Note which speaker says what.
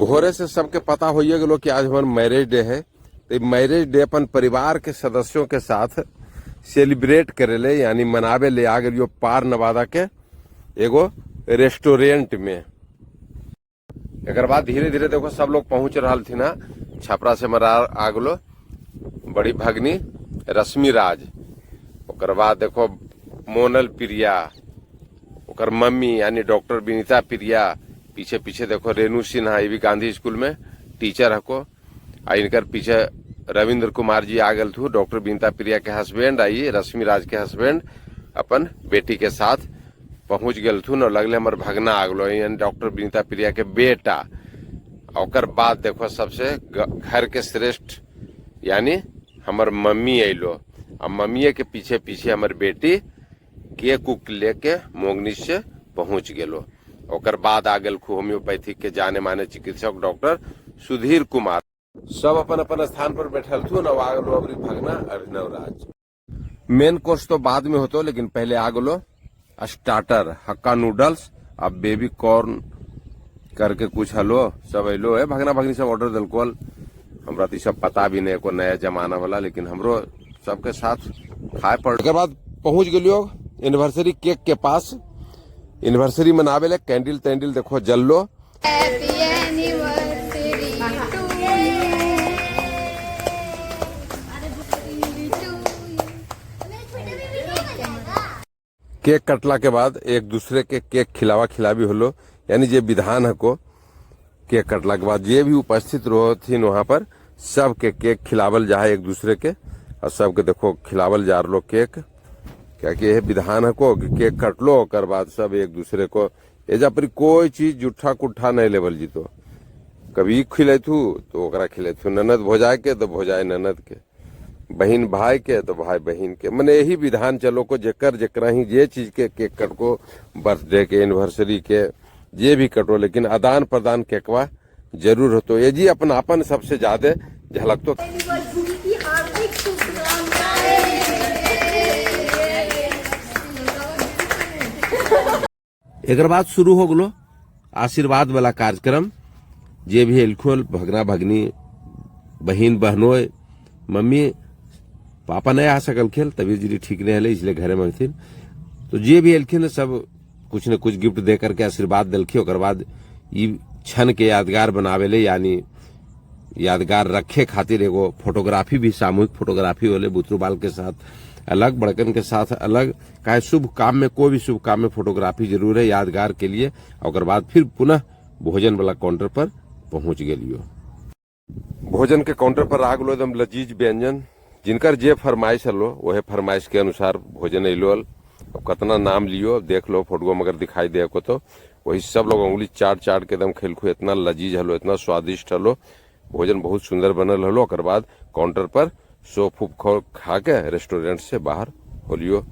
Speaker 1: भोरे से सबके पता होइए गेलो कि आज हमार मैरिज डे है। तो मैरिज डे अपन परिवार के सदस्यों के साथ सेलिब्रेट करे ले यानी मनावे ले आ गए पार नवादा के एगो रेस्टोरेंट में। एक बाद धीरे धीरे देखो सब लोग पहुंच रहा थी ना। छपरा से मरा आ गलो बड़ी भगनी रश्मि राज, ओकर बाद देखो मोनल प्रिया, ओकर मम्मी यानी डॉक्टर विनीता प्रिया, पीछे पीछे देखो रेणु सिन्हा, ये भी गांधी स्कूल में टीचर हको। आ इनकर पीछे रविंद्र कुमार जी आ गए थू, डॉक्टर विनीता प्रिया के हस्बैंड, आई रश्मि राज के हस्बैंड अपन बेटी के साथ पहुंच गए थू न। लगले हमार भगना आ गलो यानी डॉक्टर विनीता प्रिया के बेटा। और बाद देखो सबसे घर के श्रेष्ठ यानी हमार मम्मी अलो, अब मम्मी के पीछे पीछे हमार बेटी केक उक लेके मोगनी से पहुंच गेलो। ओकर बाद आ गल होम्योपैथिक के जाने माने चिकित्सक डॉक्टर सुधीर कुमार। सब अपन अपन स्थान पर बैठल थू न। आ गलो अबरी भगना अभिनव राज। मेन कोर्स तो बाद में होतो, लेकिन पहले आ गलो स्टार्टर हक्का नूडल्स, अब बेबी कॉर्न करके कुछ हलो सब अलो है। भगना भगनी सब ऑर्डर दिलकोल, हमरा तो सब पता भी नहीं को नया जमाना वाला, लेकिन हमरो सबके साथ खाए पड़। के बाद पहुंच गलियो एनिवर्सरी केक के पास। एनिवर्सरी मनावे ले कैंडल तैंडल देखो जल लो। केक कटला के बाद एक दूसरे के केक खिलावा खिलावी होलो, यानी जे विधान है को केक कटला के बाद जे भी उपस्थित रहो थी वहां पर सबके केक खिलावल जा है एक दूसरे के। और सबके देखो खिलावल जा रहा केक, क्या कि यह विधान है को केक कट लो और बाद सब एक दूसरे को एजा पर कोई चीज जुठा कुट्ठा नहीं लेवल जी। तो कभी खिले थू तो ओकरा खिले थू, ननद भोजाए के तो भोजाए ननद के, बहन भाई के तो भाई बहन के। मैंने यही विधान चलो को जेकर जेकरा ही जे चीज के केक कट को, बर्थडे के एनिवर्सरी के जे भी कटो, लेकिन आदान प्रदान केकवा जरूर होतो। ये जी अपनापन सबसे ज्यादा झलकतो। एक बाद शुरू हो गलो आशीर्वाद वाला कार्यक्रम। जे भी एलखोल भगना भगनी बहन बहनों, मम्मी पापा नहीं आ सकल खेल, तबीयत जी ठीक नहीं है इसलिए घरे में थी। तो जे भी एलखिन सब कुछ न कुछ गिफ्ट दे करके आशीर्वाद दिलखी। ओकर बाद ये क्षण के यादगार बनावे ले यानी यादगार रखे खातिर एगो फोटोग्राफी भी, सामूहिक फोटोग्राफी होले बुतरू बाल के साथ अलग, बड़कन के साथ अलग। काहे शुभ काम में, कोई भी शुभ काम में फोटोग्राफी जरूर है यादगार के लिए। और बाद फिर पुनः भोजन वाला काउंटर पर पहुंच गलियो। भोजन के काउंटर पर आ गलो एकदम लजीज व्यंजन, जिनकर जे फरमाइश हलो वह फरमाइश के अनुसार भोजन अलो। अब कतना नाम लियो देख लो फोटो मगर दिखाई दे को, तो वही सब लोग उंगली चाट चाट के एकदम खेलखो। इतना लजीज हलो, इतना स्वादिष्ट हलो, भोजन बहुत सुंदर बनल हलो। और बाद काउंटर पर सोप उप खा के रेस्टोरेंट से बाहर होलियो।